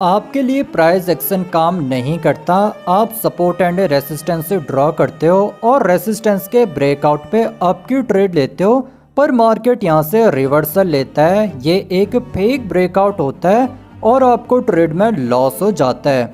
आपके लिए price action काम नहीं करता। आप सपोर्ट एंड रेसिस्टेंस से ड्रॉ करते हो और रेसिस्टेंस के ब्रेकआउट पे अप की ट्रेड लेते हो, पर मार्केट यहाँ से रिवर्सल लेता है। ये एक फेक ब्रेकआउट होता है और आपको ट्रेड में लॉस हो जाता है।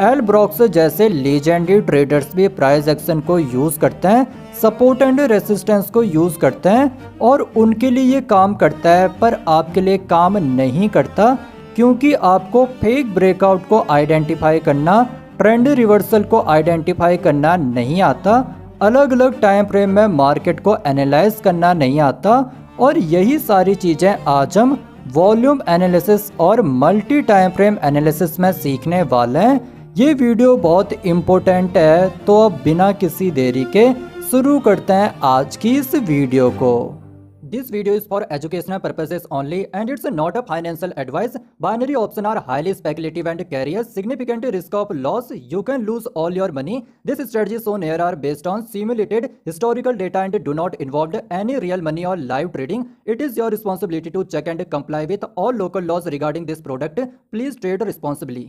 एल ब्रॉक्स जैसे लीजेंडरी ट्रेडर्स भी प्राइस एक्शन को यूज़ करते हैं, सपोर्ट एंड रेसिस्टेंस को यूज़ करते हैं और उनके लिए ये काम करता है, पर आपके लिए काम नहीं करता, क्योंकि आपको फेक ब्रेकआउट को आइडेंटिफाई करना, ट्रेंड रिवर्सल को आइडेंटिफाई करना नहीं आता, अलग अलग टाइम फ्रेम में मार्केट को एनालाइज करना नहीं आता। और यही सारी चीज़ें आज हम वॉल्यूम एनालिसिस और मल्टी टाइम फ्रेम एनालिसिस में सीखने वाले हैं। ये वीडियो बहुत इम्पोर्टेंट है, तो अब बिना किसी देरी के शुरू करते हैं आज की इस वीडियो को। This video is for educational purposes only and it's not a financial advice. Binary options are highly speculative and carry a significant risk of loss. You can lose all your money. These strategies shown here are based on simulated historical data and do not involve any real money or live trading. It is your responsibility to check and comply with all local laws regarding this product. Please trade responsibly.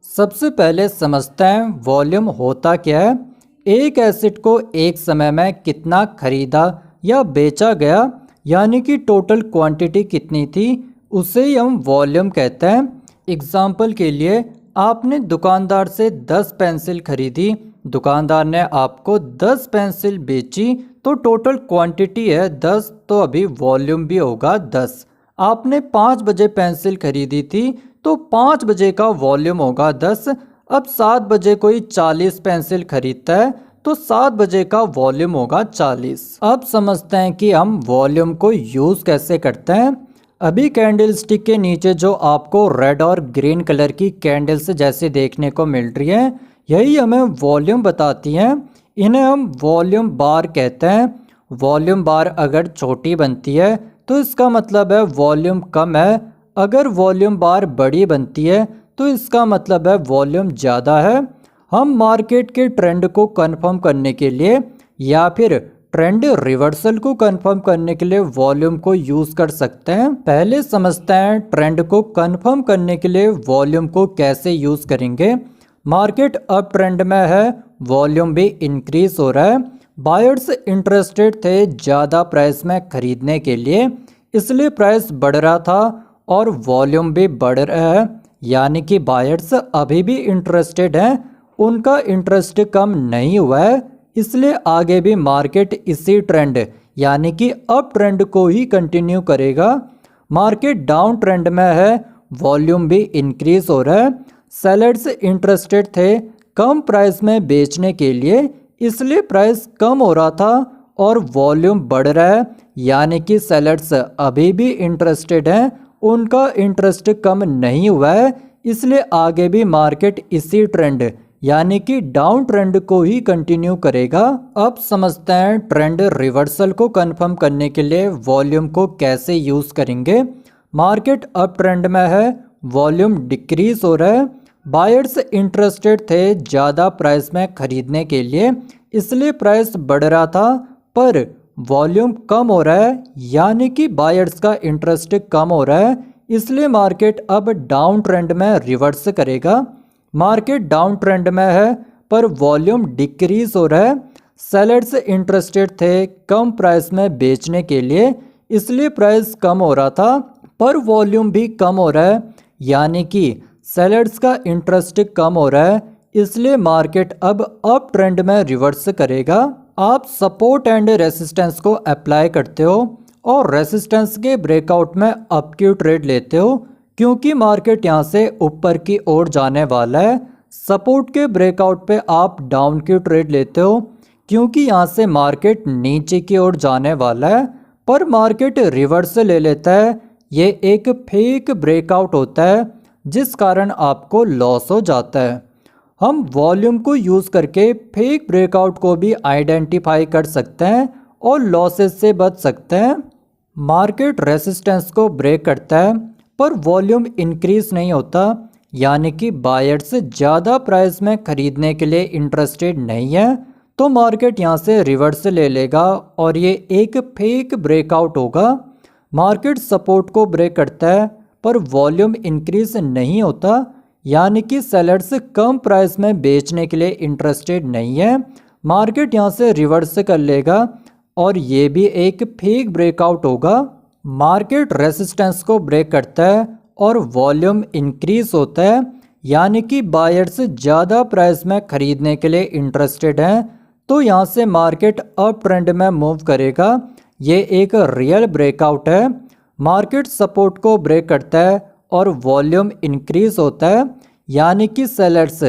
सबसे पहले समझते हैं volume होता क्या है। एक asset को एक समय में कितना खरीदा या बेचा गया, यानी कि टोटल क्वांटिटी कितनी थी, उसे ही हम वॉल्यूम कहते हैं। एग्जाम्पल के लिए आपने दुकानदार से 10 पेंसिल खरीदी, दुकानदार ने आपको 10 पेंसिल बेची, तो टोटल क्वांटिटी है 10, तो अभी वॉल्यूम भी होगा 10। आपने 5 बजे पेंसिल खरीदी थी, तो 5 बजे का वॉल्यूम होगा 10। अब 7 बजे कोई 40 पेंसिल खरीदता है, तो 7 बजे का वॉल्यूम होगा 40। अब समझते हैं कि हम वॉल्यूम को यूज़ कैसे करते हैं। अभी कैंडल स्टिक के नीचे जो आपको रेड और ग्रीन कलर की कैंडल्स जैसे देखने को मिल रही है, यही हमें वॉल्यूम बताती हैं। इन्हें हम वॉल्यूम बार कहते हैं। वॉल्यूम बार अगर छोटी बनती है तो इसका मतलब है वॉल्यूम कम है, अगर वॉल्यूम बार बड़ी बनती है तो इसका मतलब है वॉल्यूम ज़्यादा है। हम मार्केट के ट्रेंड को कंफर्म करने के लिए या फिर ट्रेंड रिवर्सल को कंफर्म करने के लिए वॉल्यूम को यूज़ कर सकते हैं। पहले समझते हैं ट्रेंड को कंफर्म करने के लिए वॉल्यूम को कैसे यूज़ करेंगे। मार्केट अप ट्रेंड में है, वॉल्यूम भी इंक्रीज हो रहा है। बायर्स इंटरेस्टेड थे ज़्यादा प्राइस में खरीदने के लिए, इसलिए प्राइस बढ़ रहा था और वॉल्यूम भी बढ़ रहा है, यानी कि बायर्स अभी भी इंटरेस्टेड हैं, उनका इंटरेस्ट कम नहीं हुआ है, इसलिए आगे भी मार्केट इसी ट्रेंड यानी कि अप ट्रेंड को ही कंटिन्यू करेगा। मार्केट डाउन ट्रेंड में है, वॉल्यूम भी इंक्रीज हो रहा है। सेलर्स इंटरेस्टेड थे कम प्राइस में बेचने के लिए, इसलिए प्राइस कम हो रहा था और वॉल्यूम बढ़ रहा है, यानी कि सेलर्स अभी भी इंटरेस्टेड हैं, उनका इंटरेस्ट कम नहीं हुआ है, इसलिए आगे भी मार्केट इसी ट्रेंड यानी कि डाउन ट्रेंड को ही कंटिन्यू करेगा। अब समझते हैं ट्रेंड रिवर्सल को कंफर्म करने के लिए वॉल्यूम को कैसे यूज़ करेंगे। मार्केट अप ट्रेंड में है, वॉल्यूम डिक्रीज हो रहा है। बायर्स इंटरेस्टेड थे ज़्यादा प्राइस में खरीदने के लिए, इसलिए प्राइस बढ़ रहा था, पर वॉल्यूम कम हो रहा है, यानी कि बायर्स का इंटरेस्ट कम हो रहा है, इसलिए मार्केट अब डाउन ट्रेंड में रिवर्स करेगा। मार्केट डाउन ट्रेंड में है पर वॉल्यूम डिक्रीज हो रहा है। सेलर्स इंटरेस्टेड थे कम प्राइस में बेचने के लिए, इसलिए प्राइस कम हो रहा था, पर वॉल्यूम भी कम हो रहा है, यानी कि सेलर्स का इंटरेस्ट कम हो रहा है, इसलिए मार्केट अब अप ट्रेंड में रिवर्स करेगा। आप सपोर्ट एंड रेसिस्टेंस को अप्लाई करते हो और रेसिस्टेंस के ब्रेकआउट में अप की ट्रेड लेते हो, क्योंकि मार्केट यहाँ से ऊपर की ओर जाने वाला है। सपोर्ट के ब्रेकआउट पे आप डाउन की ट्रेड लेते हो, क्योंकि यहाँ से मार्केट नीचे की ओर जाने वाला है, पर मार्केट रिवर्स ले लेता है। ये एक फेक ब्रेकआउट होता है, जिस कारण आपको लॉस हो जाता है। हम वॉल्यूम को यूज़ करके फेक ब्रेकआउट को भी आइडेंटिफाई कर सकते हैं और लॉसेस से बच सकते हैं। मार्केट रेसिस्टेंस को ब्रेक करता है पर वॉल्यूम इंक्रीज नहीं होता, यानी कि बायर्स ज़्यादा प्राइस में खरीदने के लिए इंटरेस्टेड नहीं है, तो मार्केट यहाँ से रिवर्स ले लेगा और ये एक फेक ब्रेकआउट होगा। मार्केट सपोर्ट को ब्रेक करता है पर वॉल्यूम इंक्रीज नहीं होता, यानी कि सेलर्स कम प्राइस में बेचने के लिए इंटरेस्टेड नहीं है। मार्केट यहाँ से रिवर्स कर लेगा और ये भी एक फेक ब्रेकआउट होगा। मार्केट रेसिस्टेंस को ब्रेक करता है और वॉल्यूम इंक्रीज होता है, यानी कि बायर्स ज़्यादा प्राइस में खरीदने के लिए इंटरेस्टेड हैं। तो यहाँ से मार्केट अप ट्रेंड में मूव करेगा। ये एक रियल ब्रेकआउट है। मार्केट सपोर्ट को ब्रेक करता है और वॉल्यूम इंक्रीज होता है, यानी कि सेलर्स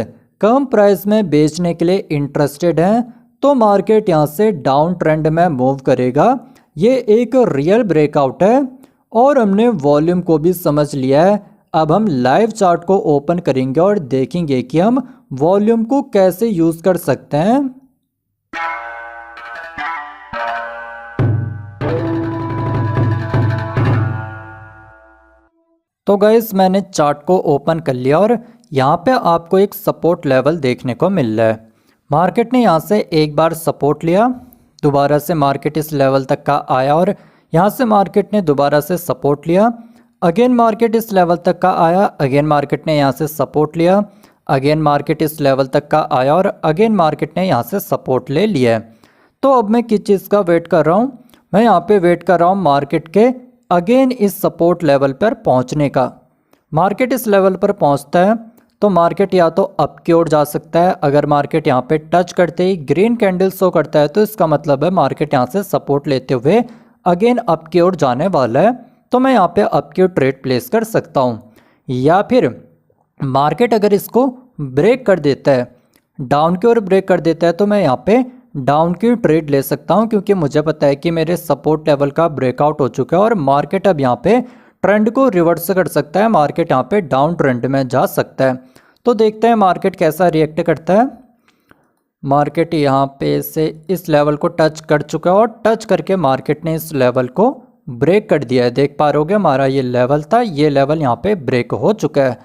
कम प्राइस में बेचने के लिए इंटरेस्टेड हैं। तो मार्केट यहाँ से डाउन ट्रेंड में मूव करेगा। ये एक रियल ब्रेकआउट है और हमने वॉल्यूम को भी समझ लिया है। अब हम लाइव चार्ट को ओपन करेंगे और देखेंगे कि हम वॉल्यूम को कैसे यूज़ कर सकते हैं। तो गाइस मैंने चार्ट को ओपन कर लिया और यहाँ पे आपको एक सपोर्ट लेवल देखने को मिल रहा है। मार्केट ने यहाँ से एक बार सपोर्ट लिया, दोबारा से मार्केट इस लेवल तक का आया और यहाँ से मार्केट ने दोबारा से सपोर्ट लिया। अगेन मार्केट इस लेवल तक का आया, अगेन मार्केट ने यहाँ से सपोर्ट लिया, अगेन मार्केट इस लेवल तक का आया और अगेन मार्केट ने यहाँ से सपोर्ट ले लिया है। तो अब मैं किस चीज़ का वेट कर रहा हूँ? मैं यहाँ पे वेट कर रहा हूँ मार्केट के अगेन इस सपोर्ट लेवल पर पहुँचने का। मार्केट इस लेवल पर पहुँचता है तो मार्केट या तो अप की ओर जा सकता है। अगर मार्केट यहाँ पे टच करते ही ग्रीन कैंडल शो करता है तो इसका मतलब है मार्केट यहाँ से सपोर्ट लेते हुए अगेन अप की ओर जाने वाला है। तो मैं यहाँ पे अप की ओर ट्रेड प्लेस कर सकता हूँ। या फिर मार्केट अगर इसको ब्रेक कर देता है, डाउन की ओर ब्रेक कर देता है, तो मैं यहाँ पे डाउन की ट्रेड ले सकता हूँ, क्योंकि मुझे पता है कि मेरे सपोर्ट लेवल का ब्रेकआउट हो चुका है और मार्केट अब यहाँ पे ट्रेंड को रिवर्स कर सकता है। मार्केट यहाँ पे डाउन ट्रेंड में जा सकता है। तो देखते हैं मार्केट कैसा रिएक्ट करता है। मार्केट यहाँ पे से इस लेवल को टच कर चुका है और टच करके मार्केट ने इस लेवल को ब्रेक कर दिया है। देख पा रहे हो, हमारा ये लेवल था, ये लेवल यहाँ पे ब्रेक हो चुका है।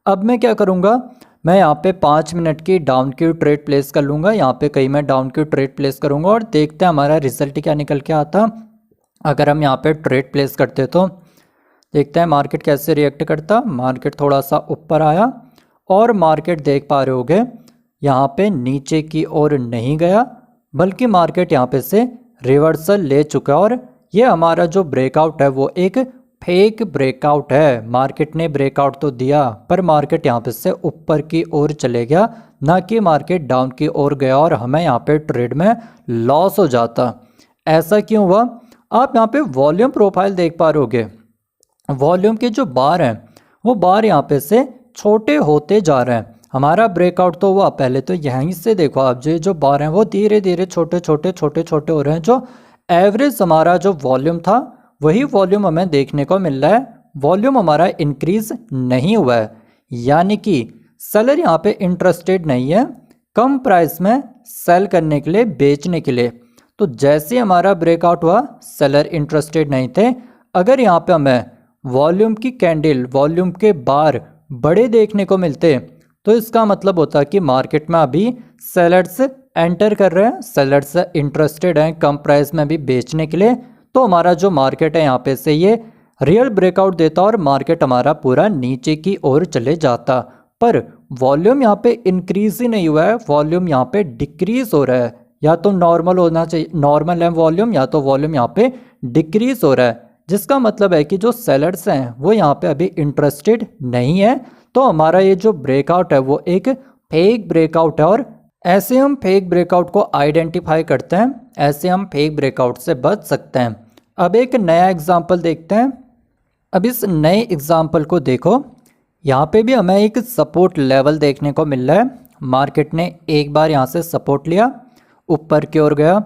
अब मैं क्या करूँगा, मैं यहाँ पे 5 मिनट की डाउन की ट्रेड प्लेस कर लूँगा। यहाँ पे कहीं मैं डाउन की ट्रेड प्लेस करूँगा और देखते हैं हमारा रिजल्ट क्या निकल के आता। अगर हम यहाँ पे ट्रेड प्लेस करते तो देखते हैं मार्केट कैसे रिएक्ट करता। मार्केट थोड़ा सा ऊपर आया और मार्केट देख पा रहे होगे यहाँ पे नीचे की ओर नहीं गया, बल्कि मार्केट यहाँ पे से रिवर्सल ले चुका है और ये हमारा जो ब्रेकआउट है वो एक फेक ब्रेकआउट है। मार्केट ने ब्रेकआउट तो दिया पर मार्केट यहाँ पे से ऊपर की ओर चले गया, ना कि मार्केट डाउन की ओर गया और हमें यहाँ पे ट्रेड में लॉस हो जाता। ऐसा क्यों हुआ? आप यहाँ पे वॉल्यूम प्रोफाइल देख पा रहे हो। वॉल्यूम के जो बार हैं वो बार यहाँ पे से छोटे होते जा रहे हैं। हमारा ब्रेकआउट तो हुआ, पहले तो यहीं से देखो आप, जो बार हैं वो धीरे धीरे छोटे छोटे हो रहे हैं। जो एवरेज हमारा जो वॉल्यूम था वही वॉल्यूम हमें देखने को मिल रहा है। वॉल्यूम हमारा इंक्रीज नहीं हुआ है, यानी कि सेलर यहाँ पे इंटरेस्टेड नहीं है कम प्राइस में सेल करने के लिए, बेचने के लिए। तो जैसे हमारा ब्रेकआउट हुआ सेलर इंटरेस्टेड नहीं थे। अगर यहाँ पे हमें वॉल्यूम की कैंडल, वॉल्यूम के बार बड़े देखने को मिलते तो इसका मतलब होता कि मार्केट में अभी सेलर्स एंटर कर रहे हैं, सेलर्स इंटरेस्टेड हैं कम प्राइस में भी बेचने के लिए। तो हमारा जो मार्केट है यहाँ पे से ये रियल ब्रेकआउट देता और मार्केट हमारा पूरा नीचे की ओर चले जाता। पर वॉल्यूम यहाँ पे इंक्रीज ही नहीं हुआ है, वॉल्यूम यहाँ पे डिक्रीज हो रहा है। या तो नॉर्मल होना चाहिए, नॉर्मल है वॉल्यूम, या तो वॉल्यूम यहाँ पे डिक्रीज हो रहा है, जिसका मतलब है कि जो सेलर्स हैं वो यहाँ पे अभी इंटरेस्टेड नहीं है। तो हमारा ये जो ब्रेकआउट है वो एक फेक ब्रेकआउट है और ऐसे हम फेक ब्रेकआउट को आइडेंटिफाई करते हैं, ऐसे हम फेक ब्रेकआउट से बच सकते हैं। अब एक नया एग्जाम्पल देखते हैं। अब इस नए एग्जाम्पल को देखो, यहाँ पे भी हमें एक सपोर्ट लेवल देखने को मिल रहा है। मार्केट ने एक बार यहाँ से सपोर्ट लिया, ऊपर की ओर गया,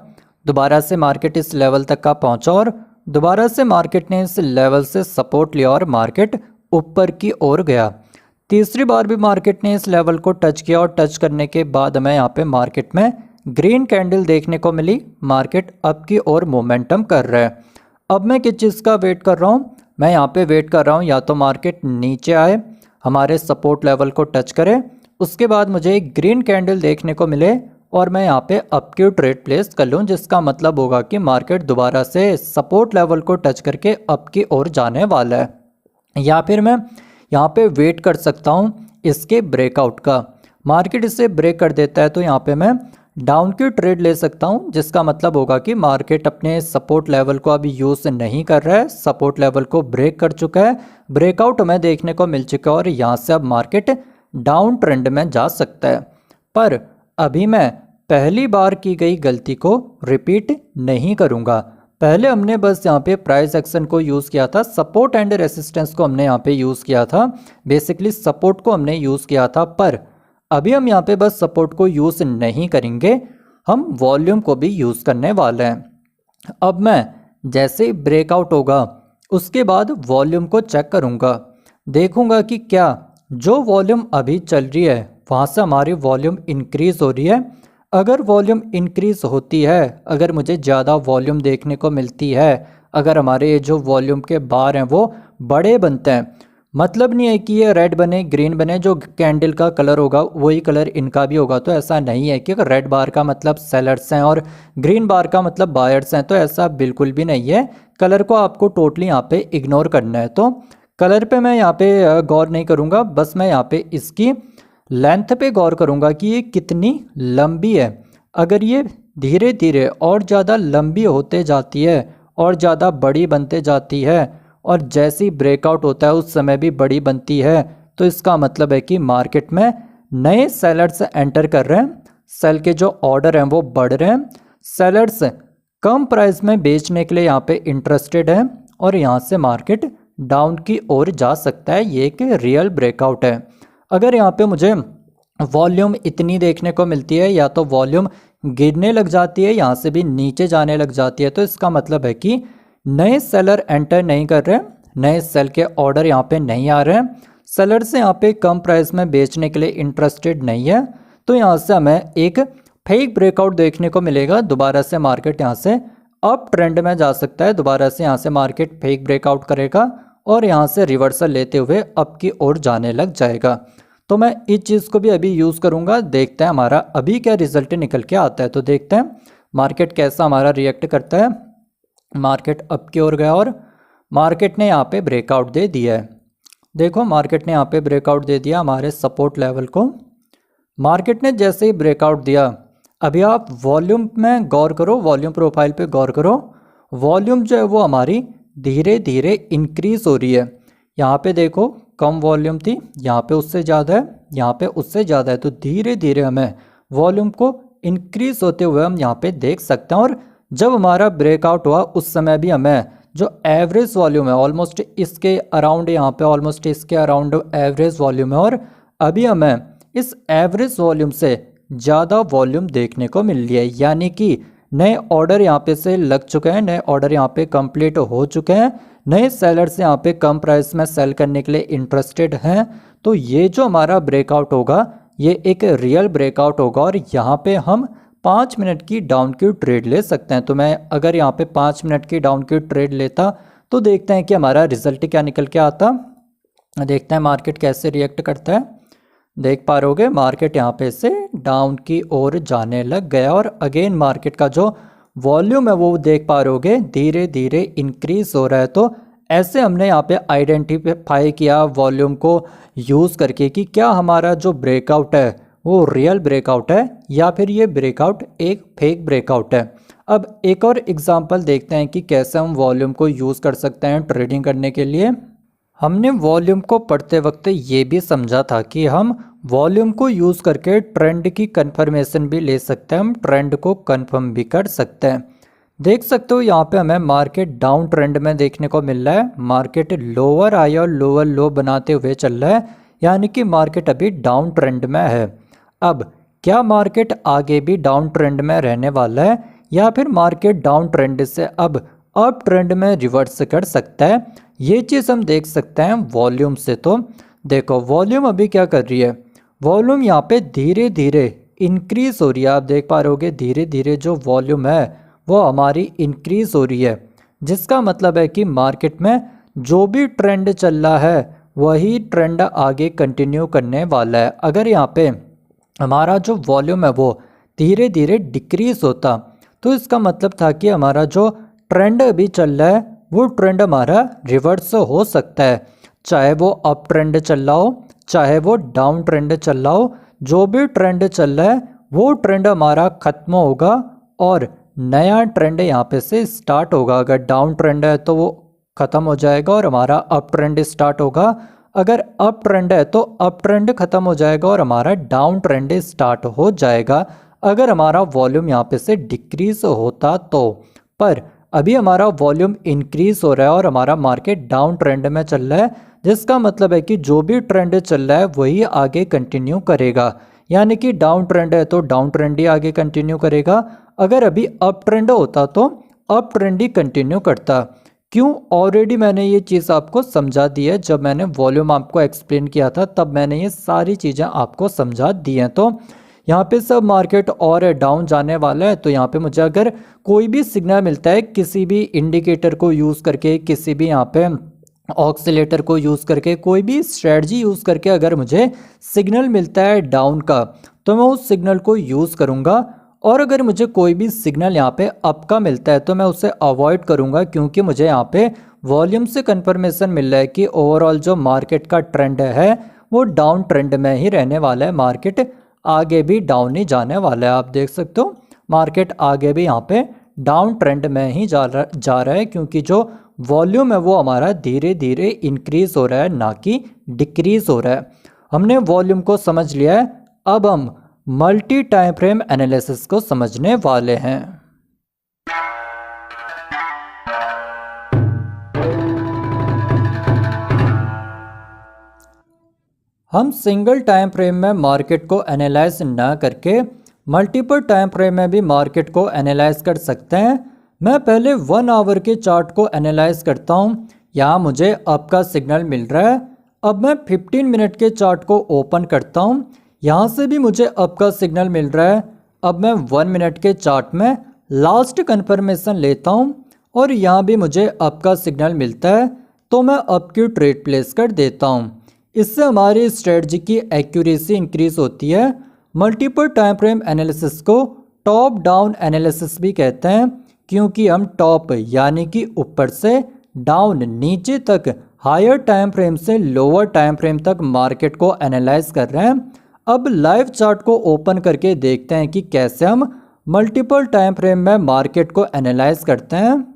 दोबारा से मार्केट इस लेवल तक का पहुँचा और दोबारा से मार्केट ने इस लेवल से सपोर्ट लिया और मार्केट ऊपर की ओर गया। तीसरी बार भी मार्केट ने इस लेवल को टच किया और टच करने के बाद हमें यहाँ पे मार्केट में ग्रीन कैंडल देखने को मिली। मार्केट अप की ओर मोमेंटम कर रहा है। अब मैं किस चीज़ का वेट कर रहा हूँ? मैं यहाँ पे वेट कर रहा हूँ या तो मार्केट नीचे आए, हमारे सपोर्ट लेवल को टच करे, उसके बाद मुझे एक ग्रीन कैंडल देखने को मिले और मैं यहाँ पे अप की ट्रेड प्लेस कर लूँ, जिसका मतलब होगा कि मार्केट दोबारा से सपोर्ट लेवल को टच करके अप की ओर जाने वाला है। या फिर मैं यहाँ पे वेट कर सकता हूँ इसके ब्रेकआउट का। मार्केट इसे ब्रेक कर देता है तो यहाँ पे मैं डाउन की ट्रेड ले सकता हूँ, जिसका मतलब होगा कि मार्केट अपने सपोर्ट लेवल को अभी यूज़ नहीं कर रहा है, सपोर्ट लेवल को ब्रेक कर चुका है, ब्रेकआउट हमें देखने को मिल चुका है और यहाँ से अब मार्केट डाउन ट्रेंड में जा सकता है। पर अभी मैं पहली बार की गई गलती को रिपीट नहीं करूँगा। पहले हमने बस यहाँ पे प्राइस एक्शन को यूज़ किया था, सपोर्ट एंड रेसिस्टेंस को हमने यहाँ पे यूज़ किया था, बेसिकली सपोर्ट को हमने यूज़ किया था। पर अभी हम यहाँ पे बस सपोर्ट को यूज़ नहीं करेंगे, हम वॉल्यूम को भी यूज़ करने वाले हैं। अब मैं जैसे ही ब्रेकआउट होगा उसके बाद वॉल्यूम को चेक करूँगा, देखूँगा कि क्या जो वॉल्यूम अभी चल रही है वहाँ से हमारी वॉल्यूम इंक्रीज़ हो रही है। अगर वॉल्यूम इंक्रीज़ होती है, अगर मुझे ज़्यादा वॉल्यूम देखने को मिलती है, अगर हमारे जो वॉल्यूम के बार हैं वो बड़े बनते हैं, मतलब नहीं है कि ये रेड बने ग्रीन बने, जो कैंडल का कलर होगा वही कलर इनका भी होगा, तो ऐसा नहीं है कि अगर रेड बार का मतलब सेलर्स हैं और ग्रीन बार का मतलब बायर्स हैं, तो ऐसा बिल्कुल भी नहीं है। कलर को आपको टोटली यहाँ पे इग्नोर करना है, तो कलर पे मैं यहाँ पे गौर नहीं करूँगा, बस मैं यहाँ पे इसकी लेंथ पे गौर करूँगा कि ये कितनी लंबी है। अगर ये धीरे धीरे और ज़्यादा लंबी होते जाती है और ज़्यादा बड़ी बनते जाती है और जैसे ही ब्रेकआउट होता है उस समय भी बड़ी बनती है, तो इसका मतलब है कि मार्केट में नए सेलर्स एंटर कर रहे हैं, सेल के जो ऑर्डर हैं वो बढ़ रहे हैं, सेलर्स कम प्राइस में बेचने के लिए यहाँ पे इंटरेस्टेड है और यहाँ से मार्केट डाउन की ओर जा सकता है। ये एक रियल ब्रेकआउट है। अगर यहाँ पे मुझे वॉल्यूम इतनी देखने को मिलती है या तो वॉल्यूम गिरने लग जाती है, यहाँ से भी नीचे जाने लग जाती है, तो इसका मतलब है कि नए सेलर एंटर नहीं कर रहे हैं, नए सेल के ऑर्डर यहाँ पे नहीं आ रहे हैं, सेलर से यहाँ पे कम प्राइस में बेचने के लिए इंटरेस्टेड नहीं है, तो यहाँ से हमें एक फेक ब्रेकआउट देखने को मिलेगा। दोबारा से मार्केट यहाँ से अप ट्रेंड में जा सकता है, दोबारा से यहाँ से मार्केट फेक ब्रेकआउट करेगा और यहाँ से रिवर्सल लेते हुए अप की ओर जाने लग जाएगा। तो मैं इस चीज़ को भी अभी यूज़ करूँगा, देखते हैं हमारा अभी क्या रिजल्ट निकल के आता है। तो देखते हैं मार्केट कैसा हमारा रिएक्ट करता है। मार्केट अप की ओर गया और मार्केट ने यहाँ पे ब्रेकआउट दे दिया है। देखो मार्केट ने यहाँ पे ब्रेकआउट दे दिया हमारे सपोर्ट लेवल को। मार्केट ने जैसे ही ब्रेकआउट दिया, अभी आप वॉल्यूम में गौर करो, वॉल्यूम प्रोफाइल पे गौर करो, वॉल्यूम जो है वो हमारी धीरे धीरे इंक्रीज हो रही है। यहाँ पे देखो कम वॉल्यूम थी, यहाँ पे उससे ज़्यादा है, यहाँ पे उससे ज़्यादा है, तो धीरे धीरे हमें वॉल्यूम को इंक्रीज होते हुए हम यहाँ पे देख सकते हैं। और जब हमारा ब्रेकआउट हुआ उस समय भी हमें जो एवरेज वॉल्यूम है ऑलमोस्ट इसके अराउंड, यहाँ पे ऑलमोस्ट इसके अराउंड एवरेज वॉल्यूम है, और अभी हमें इस एवरेज वॉल्यूम से ज़्यादा वॉल्यूम देखने को मिल रही है, यानी कि नए ऑर्डर यहाँ पे से लग चुके हैं, नए ऑर्डर यहाँ पे कंप्लीट हो चुके हैं, नए सेलर्स यहाँ पे कम प्राइस में सेल करने के लिए इंटरेस्टेड हैं। तो ये जो हमारा ब्रेकआउट होगा ये एक रियल ब्रेकआउट होगा और यहाँ पे हम 5 मिनट की डाउन की ट्रेड ले सकते हैं। तो मैं अगर यहाँ पे 5 मिनट की डाउन की ट्रेड लेता तो देखते हैं कि हमारा रिजल्ट क्या निकल के आता। देखते हैं मार्केट कैसे रिएक्ट करता है। देख पा रहोगे मार्केट यहाँ पे से डाउन की ओर जाने लग गया और अगेन मार्केट का जो वॉल्यूम है वो देख पा रहोगे धीरे धीरे इंक्रीज हो रहा है। तो ऐसे हमने यहाँ पे आइडेंटिफाई किया वॉल्यूम को यूज़ करके कि क्या हमारा जो ब्रेकआउट है वो रियल ब्रेकआउट है या फिर ये ब्रेकआउट एक फेक ब्रेकआउट है। अब एक और एग्जांपल देखते हैं कि कैसे हम वॉल्यूम को यूज़ कर सकते हैं ट्रेडिंग करने के लिए। हमने वॉल्यूम को पढ़ते वक्त ये भी समझा था कि हम वॉल्यूम को यूज़ करके ट्रेंड की कंफर्मेशन भी ले सकते हैं, हम ट्रेंड को कंफर्म भी कर सकते हैं। देख सकते हो यहाँ पे हमें मार्केट डाउन ट्रेंड में देखने को मिल रहा है, मार्केट लोअर हाई और लोअर लो बनाते हुए चल रहा है, यानी कि मार्केट अभी डाउन ट्रेंड में है। अब क्या मार्केट आगे भी डाउन ट्रेंड में रहने वाला है या फिर मार्केट डाउन ट्रेंड से अब अप ट्रेंड में रिवर्स कर सकता है, ये चीज़ हम देख सकते हैं वॉल्यूम से। तो देखो वॉल्यूम अभी क्या कर रही है, वॉल्यूम यहाँ पे धीरे धीरे इंक्रीज हो रही है। आप देख पा रहे होगे धीरे धीरे जो वॉल्यूम है वो हमारी इंक्रीज हो रही है, जिसका मतलब है कि मार्केट में जो भी ट्रेंड चल रहा है वही ट्रेंड आगे कंटिन्यू करने वाला है। अगर यहाँ पे हमारा जो वॉल्यूम है वो धीरे धीरे डिक्रीज होता। तो इसका मतलब था कि हमारा जो ट्रेंड अभी चल रहा है वो ट्रेंड हमारा रिवर्स हो सकता है। चाहे वो अप ट्रेंड चल रहा हो, चाहे वो डाउन ट्रेंड चल रहा हो, जो भी ट्रेंड चल रहा है वो ट्रेंड हमारा ख़त्म होगा और नया ट्रेंड यहाँ पे से स्टार्ट होगा। अगर डाउन ट्रेंड है तो वो ख़त्म हो जाएगा और हमारा अप ट्रेंड स्टार्ट होगा। अगर अप ट्रेंड है तो अप ट्रेंड ख़त्म हो जाएगा और हमारा डाउन ट्रेंड स्टार्ट हो जाएगा। अगर हमारा वॉल्यूम यहाँ पे से डिक्रीज होता तो, पर अभी हमारा वॉल्यूम इंक्रीज हो रहा है और हमारा मार्केट डाउन ट्रेंड में चल रहा है, जिसका मतलब है कि जो भी ट्रेंड चल रहा है वही आगे कंटिन्यू करेगा। यानी कि डाउन ट्रेंड है तो डाउन ट्रेंड ही आगे कंटिन्यू करेगा। अगर अभी अप ट्रेंड होता तो अप ट्रेंड ही कंटिन्यू करता। क्यों? ऑलरेडी मैंने ये चीज़ आपको समझा दी है। जब मैंने वॉल्यूम आपको एक्सप्लेन किया था तब मैंने ये सारी चीज़ें आपको समझा दी हैं। तो यहाँ पे सब मार्केट और डाउन जाने वाला है। तो यहाँ पे मुझे अगर कोई भी सिग्नल मिलता है किसी भी इंडिकेटर को यूज़ करके, किसी भी यहाँ पे ऑक्सीलेटर को यूज़ करके, कोई भी स्ट्रेटजी यूज़ करके अगर मुझे सिग्नल मिलता है डाउन का तो मैं उस सिग्नल को यूज़ करूँगा। और अगर मुझे कोई भी सिग्नल यहाँ पे अप का मिलता है तो मैं उसे अवॉइड करूँगा, क्योंकि मुझे यहाँ पे वॉल्यूम से कंफर्मेशन मिल रहा है कि ओवरऑल जो मार्केट का ट्रेंड है वो डाउन ट्रेंड में ही रहने वाला है। मार्केट आगे भी डाउन ही जाने वाला है। आप देख सकते हो मार्केट आगे भी यहाँ पे डाउन ट्रेंड में ही जा रहा है, क्योंकि जो वॉल्यूम है वो हमारा धीरे धीरे इंक्रीज हो रहा है, ना कि डिक्रीज हो रहा है। हमने वॉल्यूम को समझ लिया है, अब हम मल्टी टाइम फ्रेम एनालिसिस को समझने वाले हैं। हम सिंगल टाइम फ्रेम में मार्केट को एनालाइज ना करके मल्टीपल टाइम फ्रेम में भी मार्केट को एनालाइज कर सकते हैं। मैं पहले 1 आवर के चार्ट को एनालाइज करता हूँ। यहाँ मुझे अप का सिग्नल मिल रहा है। अब मैं 15 मिनट के चार्ट को ओपन करता हूँ। यहाँ से भी मुझे अप का सिग्नल मिल रहा है। अब मैं 1 मिनट के चार्ट में लास्ट कन्फर्मेशन लेता हूँ और यहाँ भी मुझे अप का सिग्नल मिलता है, तो मैं अप की ट्रेड प्लेस कर देता हूँ। इससे हमारी स्ट्रेटजी की एक्यूरेसी इंक्रीज होती है। मल्टीपल टाइम फ्रेम एनालिसिस को टॉप डाउन एनालिसिस भी कहते हैं, क्योंकि हम टॉप यानी कि ऊपर से, डाउन नीचे तक, हायर टाइम फ्रेम से लोअर टाइम फ्रेम तक मार्केट को एनालाइज कर रहे हैं। अब लाइव चार्ट को ओपन करके देखते हैं कि कैसे हम मल्टीपल टाइम फ्रेम में मार्केट को एनालाइज करते हैं।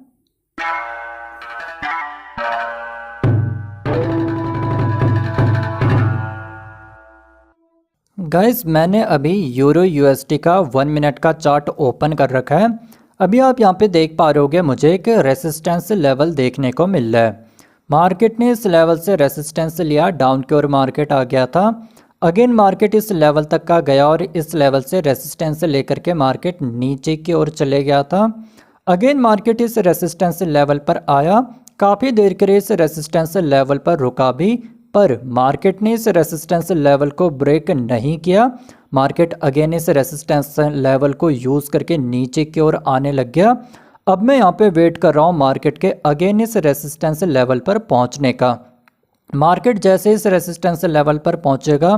गाइस, मैंने अभी यूरो यूएसडी का 1 मिनट का चार्ट ओपन कर रखा है। अभी आप यहाँ पे देख पा रहे होगे मुझे एक रेसिस्टेंस लेवल देखने को मिल रहा है। मार्केट ने इस लेवल से रेसिस्टेंस लिया, डाउन की ओर मार्केट आ गया था। अगेन मार्केट इस लेवल तक का गया और इस लेवल से रेसिस्टेंस लेकर के मार्केट नीचे की ओर चले गया था। अगेन मार्केट इस रेसिस्टेंस लेवल पर आया, काफ़ी देर के लिए इस रेसिस्टेंस लेवल पर रुका भी, पर मार्केट ने इस रेसिस्टेंस लेवल को ब्रेक नहीं किया। मार्केट अगेन इस रेसिस्टेंस लेवल को यूज़ करके नीचे की ओर आने लग गया। अब मैं यहाँ पे वेट कर रहा हूँ मार्केट के अगेन इस रेसिस्टेंस लेवल पर पहुँचने का। मार्केट जैसे इस रेसिस्टेंस लेवल पर पहुँचेगा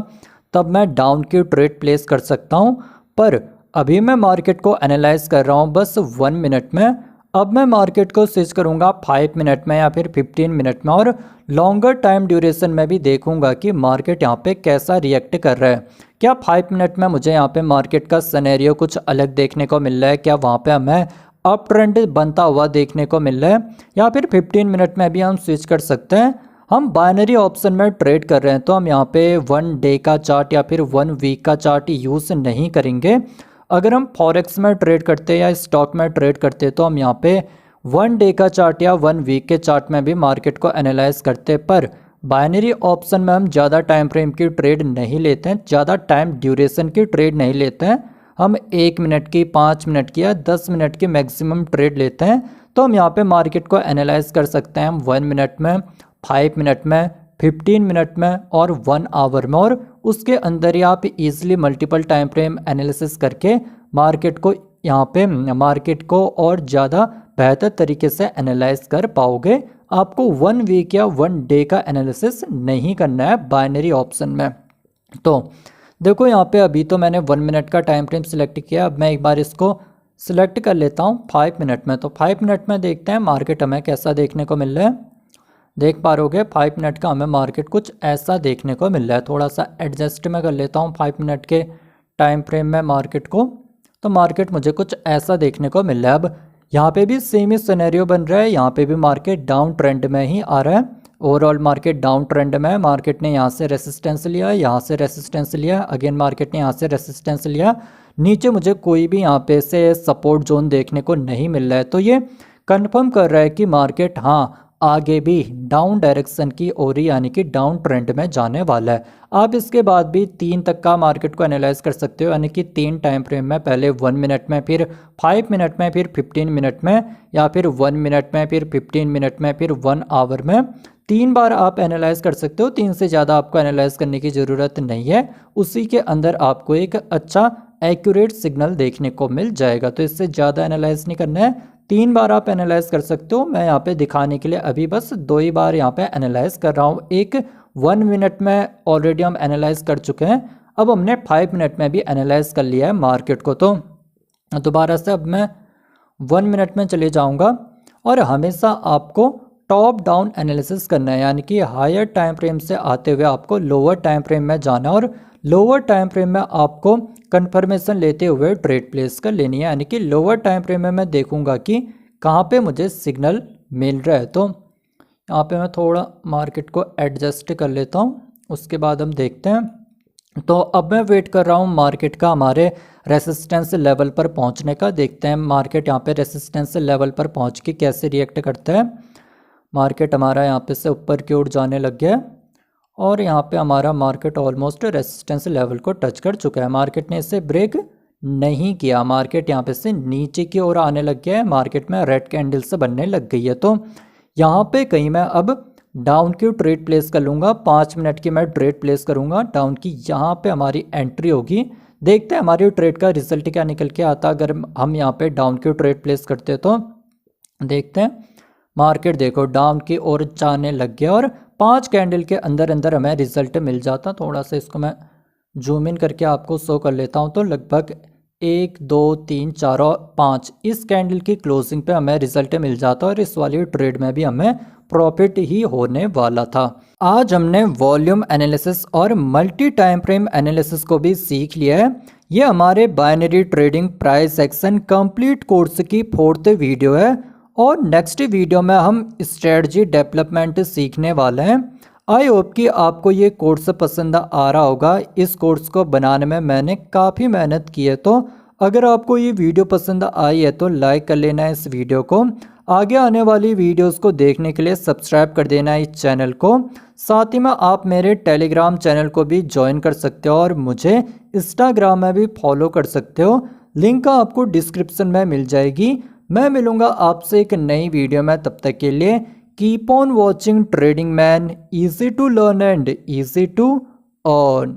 तब मैं डाउन की ट्रेड प्लेस कर सकता हूँ, पर अभी मैं मार्केट को एनालाइज कर रहा हूँ बस 1 मिनट में। अब मैं मार्केट को स्विच करूँगा 5 मिनट में या फिर 15 मिनट में, और लॉन्गर टाइम ड्यूरेशन में भी देखूँगा कि मार्केट यहाँ पे कैसा रिएक्ट कर रहा है। क्या 5 मिनट में मुझे यहाँ पे मार्केट का सिनेरियो कुछ अलग देखने को मिल रहा है? क्या वहाँ पे हमें अप ट्रेंड बनता हुआ देखने को मिल रहा है? या फिर 15 मिनट में भी हम स्विच कर सकते हैं। हम बाइनरी ऑप्शन में ट्रेड कर रहे हैं तो हम यहाँ पे 1 डे का चार्ट या फिर 1 वीक का चार्ट यूज़ नहीं करेंगे। अगर हम फॉरेक्स में ट्रेड करते या स्टॉक में ट्रेड करते तो हम यहाँ पे 1 डे का चार्ट या 1 वीक के चार्ट में भी मार्केट को एनालाइज करते, पर बाइनरी ऑप्शन में हम ज़्यादा टाइम फ्रेम की ट्रेड नहीं लेते हैं, ज़्यादा टाइम ड्यूरेशन की ट्रेड नहीं लेते हैं। हम 1 मिनट की, 5 मिनट की या 10 मिनट की मैक्सिमम ट्रेड लेते हैं। तो हम यहाँ पे मार्केट को एनालाइज कर सकते हैं हम 1 मिनट में, 5 मिनट में, 15 मिनट में और 1 आवर में, और उसके अंदर ही आप easily multiple time frame analysis करके मार्केट को यहाँ पे मार्केट को और ज़्यादा बेहतर तरीके से एनालाइज कर पाओगे। आपको 1 वीक या 1 डे का एनालिसिस नहीं करना है बाइनरी ऑप्शन में। तो देखो यहाँ पे अभी तो मैंने 1 मिनट का टाइम फ्रेम सिलेक्ट किया। अब मैं एक बार इसको सिलेक्ट कर लेता हूँ 5 मिनट में। तो 5 मिनट में देखते हैं मार्केट हमें कैसा देखने को मिल रहा है। देख पा रहे होगे 5 मिनट का हमें मार्केट कुछ ऐसा देखने को मिल रहा है। थोड़ा सा एडजस्ट मैं कर लेता हूँ 5 मिनट के टाइम फ्रेम में मार्केट को। तो मार्केट मुझे कुछ ऐसा देखने को मिल रहा है। अब यहाँ पे भी सेम ही सिनेरियो बन रहा है। यहाँ पे भी मार्केट डाउन ट्रेंड में ही आ रहा है। ओवरऑल मार्केट डाउन ट्रेंड में है। मार्केट ने यहाँ से रेसिस्टेंस लिया, यहाँ से रेसिस्टेंस लिया, अगेन मार्केट ने यहाँ से रेसिस्टेंस लिया। नीचे मुझे कोई भी यहाँ पे से सपोर्ट जोन देखने को नहीं मिल रहा है। तो ये कंफर्म कर रहा है कि मार्केट हाँ आगे भी डाउन डायरेक्शन की ओर यानी कि डाउन ट्रेंड में जाने वाला है। आप इसके बाद भी 3 तक का मार्केट को एनालाइज कर सकते हो, यानी कि 3 टाइम फ्रेम में, पहले 1 मिनट में, फिर 5 मिनट में, फिर 15 मिनट में, या फिर 1 मिनट में, फिर 15 मिनट में, फिर 1 आवर में। 3 बार आप एनालाइज कर सकते हो। 3 से ज़्यादा आपको एनालाइज करने की ज़रूरत नहीं है। उसी के अंदर आपको एक अच्छा एक्यूरेट सिग्नल देखने को मिल जाएगा। तो इससे ज़्यादा एनालाइज नहीं करना है। 3 बार आप एनालाइज कर सकते हो। मैं यहाँ पे दिखाने के लिए अभी बस 2 ही बार यहाँ पे एनालाइज कर रहा हूँ। एक 1 मिनट में ऑलरेडी हम एनालाइज कर चुके हैं। अब हमने 5 मिनट में भी एनालाइज कर लिया है मार्केट को। तो दोबारा से अब मैं 1 मिनट में चले जाऊँगा। और हमेशा आपको टॉप डाउन एनालिसिस करना है, यानी कि हायर टाइम फ्रेम से आते हुए आपको लोअर टाइम फ्रेम में जाना, और लोअर टाइम फ्रेम में आपको कंफर्मेशन लेते हुए ट्रेड प्लेस कर लेनी है। यानी कि लोअर टाइम फ्रेम में मैं देखूंगा कि कहाँ पे मुझे सिग्नल मिल रहा है। तो यहाँ पे मैं थोड़ा मार्केट को एडजस्ट कर लेता हूँ, उसके बाद हम देखते हैं। तो अब मैं वेट कर रहा हूँ मार्केट का हमारे रेसिस्टेंस लेवल पर पहुँचने का। देखते हैं मार्केट यहाँ पे रेसिस्टेंस लेवल पर पहुँच के कैसे रिएक्ट करता है। मार्केट हमारा यहाँ पे से ऊपर की ओर जाने लग गया है, और यहाँ पे हमारा मार्केट ऑलमोस्ट रेसिस्टेंस लेवल को टच कर चुका है। मार्केट ने इसे ब्रेक नहीं किया। मार्केट यहाँ पे से नीचे की ओर आने लग गया है। मार्केट में रेड कैंडल से बनने लग गई है। तो यहाँ पे कहीं मैं अब डाउन की ट्रेड प्लेस कर लूँगा। 5 मिनट की मैं ट्रेड प्लेस करूँगा डाउन की। यहाँ पे हमारी एंट्री होगी। देखते हैं हमारी ट्रेड का रिजल्ट क्या निकल के आता। अगर हम यहाँ पे डाउन की ट्रेड प्लेस करते तो देखते हैं। मार्केट देखो डाउन की ओर जाने लग गया, और 5 कैंडल के अंदर अंदर हमें रिजल्ट मिल जाता। थोड़ा सा इसको मैं जूम इन करके आपको शो कर लेता हूँ। तो लगभग 1 2 3 4 और 5 इस कैंडल की क्लोजिंग पे हमें रिजल्ट मिल जाता, और इस वाली ट्रेड में भी हमें प्रॉफिट ही होने वाला था। आज हमने वॉल्यूम एनालिसिस और मल्टी टाइम फ्रेम एनालिसिस को भी सीख लिया है। ये हमारे binary trading price action complete course की 4th वीडियो है, और नेक्स्ट वीडियो में हम स्ट्रेटजी डेवलपमेंट सीखने वाले हैं। आई होप कि आपको ये कोर्स पसंद आ रहा होगा। इस कोर्स को बनाने में मैंने काफ़ी मेहनत की है। तो अगर आपको ये वीडियो पसंद आई है तो लाइक कर लेना है इस वीडियो को। आगे आने वाली वीडियोस को देखने के लिए सब्सक्राइब कर देना है इस चैनल को। साथ ही में आप मेरे टेलीग्राम चैनल को भी ज्वाइन कर सकते हो, और मुझे इंस्टाग्राम में भी फॉलो कर सकते हो। लिंक आपको डिस्क्रिप्शन में मिल जाएगी। मैं मिलूंगा आपसे एक नई वीडियो में। तब तक के लिए keep on watching trading man, easy to learn and easy to earn.